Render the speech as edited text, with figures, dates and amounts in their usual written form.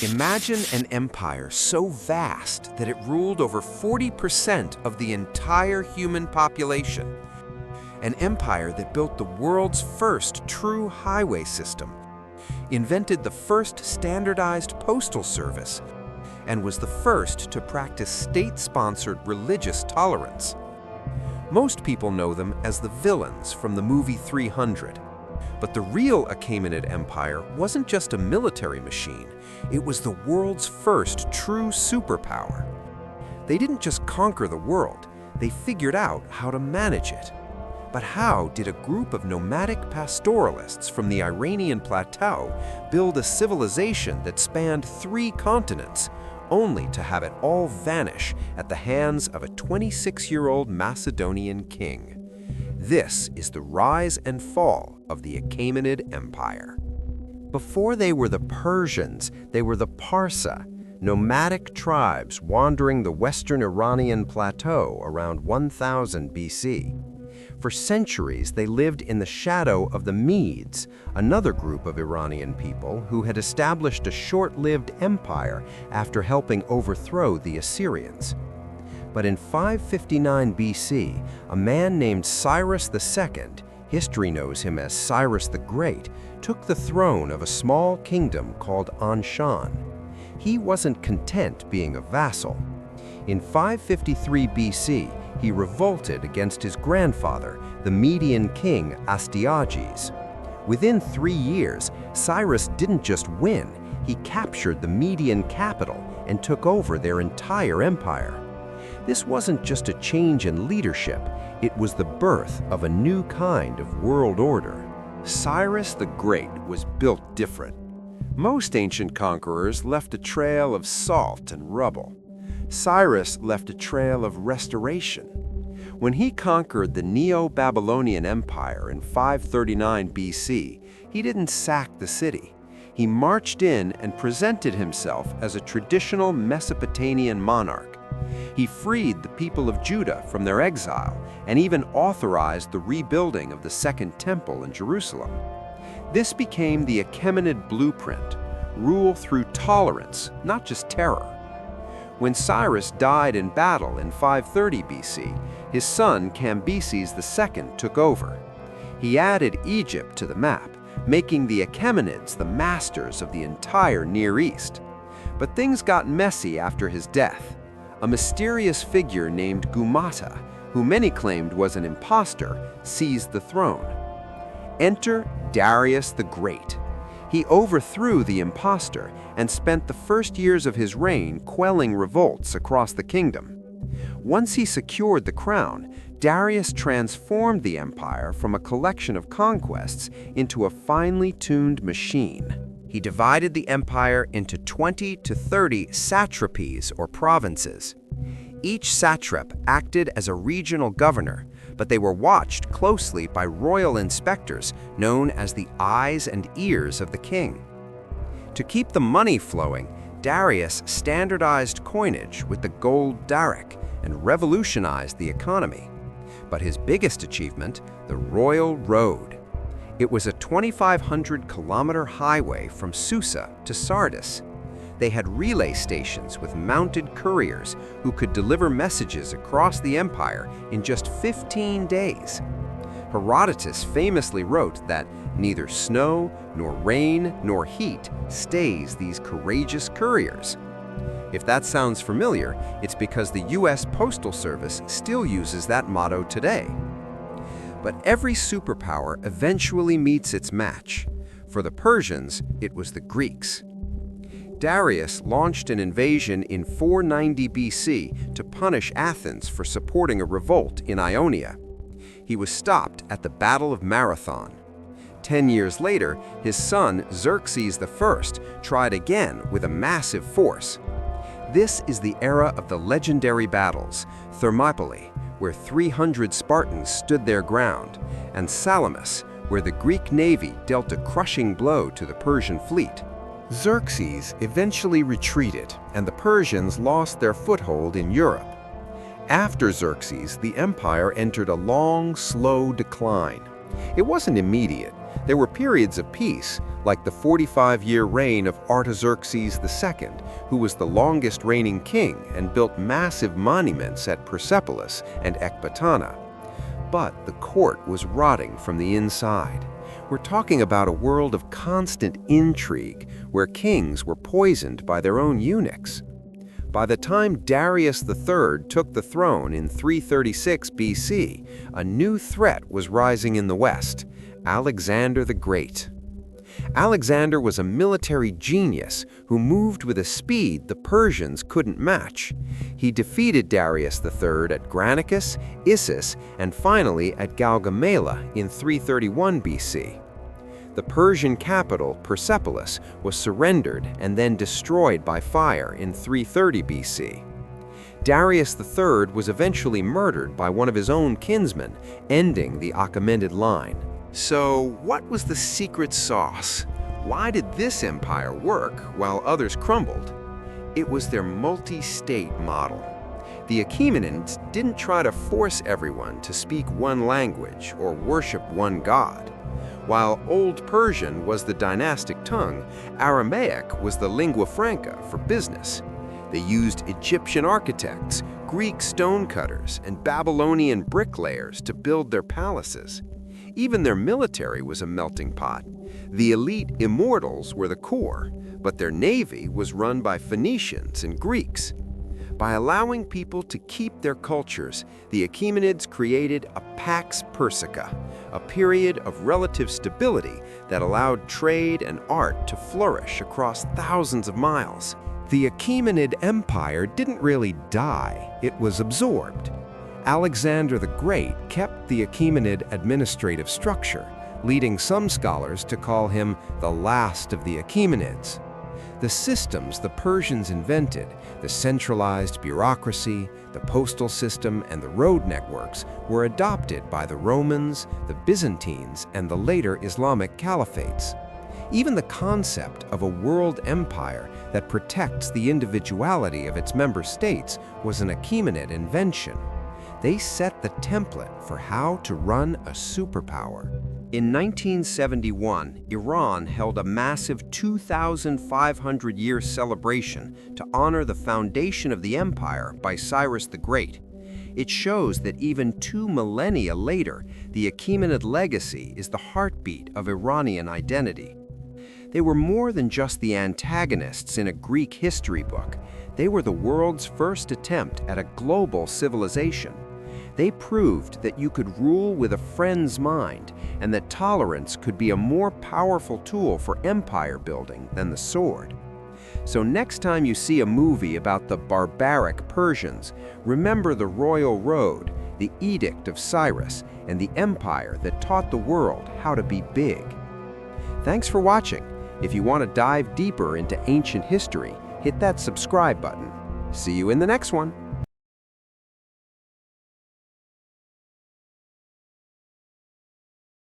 Imagine an empire so vast that it ruled over 40% of the entire human population. An empire that built the world's first true highway system, invented the first standardized postal service, and was the first to practice state-sponsored religious tolerance. Most people know them as the villains from the movie 300. But the real Achaemenid Empire wasn't just a military machine, it was the world's first true superpower. They didn't just conquer the world, they figured out how to manage it. But how did a group of nomadic pastoralists from the Iranian plateau build a civilization that spanned 3 continents, only to have it all vanish at the hands of a 26-year-old Macedonian king? This is the rise and fall of the Achaemenid Empire. Before they were the Persians, they were the Parsa, nomadic tribes wandering the western Iranian plateau around 1000 BC. For centuries, they lived in the shadow of the Medes, another group of Iranian people who had established a short-lived empire after helping overthrow the Assyrians. But in 559 BC, a man named Cyrus II, history knows him as Cyrus the Great, took the throne of a small kingdom called Anshan. He wasn't content being a vassal. In 553 BC, he revolted against his grandfather, the Median king Astyages. Within 3 years, Cyrus didn't just win, he captured the Median capital and took over their entire empire. This wasn't just a change in leadership, it was the birth of a new kind of world order. Cyrus the Great was built different. Most ancient conquerors left a trail of salt and rubble. Cyrus left a trail of restoration. When he conquered the Neo-Babylonian Empire in 539 BC, he didn't sack the city. He marched in and presented himself as a traditional Mesopotamian monarch. He freed the people of Judah from their exile and even authorized the rebuilding of the Second Temple in Jerusalem. This became the Achaemenid blueprint, rule through tolerance, not just terror. When Cyrus died in battle in 530 BC, his son Cambyses II took over. He added Egypt to the map, making the Achaemenids the masters of the entire Near East. But things got messy after his death. A mysterious figure named Gumata, who many claimed was an impostor, seized the throne. Enter Darius the Great. He overthrew the impostor and spent the first years of his reign quelling revolts across the kingdom. Once he secured the crown, Darius transformed the empire from a collection of conquests into a finely tuned machine. He divided the empire into 20 to 30 satrapies or provinces. Each satrap acted as a regional governor, but they were watched closely by royal inspectors known as the eyes and ears of the king. To keep the money flowing, Darius standardized coinage with the gold daric and revolutionized the economy. But his biggest achievement, the Royal Road. It was a 2,500-kilometer highway from Susa to Sardis. They had relay stations with mounted couriers who could deliver messages across the empire in just 15 days. Herodotus famously wrote that neither snow, nor rain, nor heat stays these courageous couriers. If that sounds familiar, it's because the U.S. Postal Service still uses that motto today. But every superpower eventually meets its match. For the Persians, it was the Greeks. Darius launched an invasion in 490 BC to punish Athens for supporting a revolt in Ionia. He was stopped at the Battle of Marathon. 10 years later, his son Xerxes I tried again with a massive force. This is the era of the legendary battles, Thermopylae, where 300 Spartans stood their ground, and Salamis, where the Greek navy dealt a crushing blow to the Persian fleet. Xerxes eventually retreated, and the Persians lost their foothold in Europe. After Xerxes, the empire entered a long, slow decline. It wasn't immediate, There were periods of peace, like the 45-year reign of Artaxerxes II, who was the longest reigning king and built massive monuments at Persepolis and Ecbatana. But the court was rotting from the inside. We're talking about a world of constant intrigue, where kings were poisoned by their own eunuchs. By the time Darius III took the throne in 336 BC, a new threat was rising in the West: Alexander the Great. Alexander was a military genius who moved with a speed the Persians couldn't match. He defeated Darius III at Granicus, Issus, and finally at Gaugamela in 331 BC. The Persian capital, Persepolis, was surrendered and then destroyed by fire in 330 BC. Darius III was eventually murdered by one of his own kinsmen, ending the Achaemenid line. So, what was the secret sauce? Why did this empire work while others crumbled? It was their multi-state model. The Achaemenids didn't try to force everyone to speak one language or worship one god. While Old Persian was the dynastic tongue, Aramaic was the lingua franca for business. They used Egyptian architects, Greek stonecutters, and Babylonian bricklayers to build their palaces. Even their military was a melting pot. The elite immortals were the core, but their navy was run by Phoenicians and Greeks. By allowing people to keep their cultures, the Achaemenids created a Pax Persica, a period of relative stability that allowed trade and art to flourish across thousands of miles. The Achaemenid Empire didn't really die, it was absorbed. Alexander the Great kept the Achaemenid administrative structure, leading some scholars to call him the last of the Achaemenids. The systems the Persians invented, the centralized bureaucracy, the postal system, and the road networks, were adopted by the Romans, the Byzantines, and the later Islamic caliphates. Even the concept of a world empire that protects the individuality of its member states was an Achaemenid invention. They set the template for how to run a superpower. In 1971, Iran held a massive 2,500-year celebration to honor the foundation of the empire by Cyrus the Great. It shows that even 2 millennia later, the Achaemenid legacy is the heartbeat of Iranian identity. They were more than just the antagonists in a Greek history book. They were the world's first attempt at a global civilization. They proved that you could rule with a friend's mind, and that tolerance could be a more powerful tool for empire building than the sword. So next time you see a movie about the barbaric Persians, remember the royal road, the edict of Cyrus, and the empire that taught the world how to be big. Thanks for watching. If you want to dive deeper into ancient history, hit that subscribe button. See you in the next one.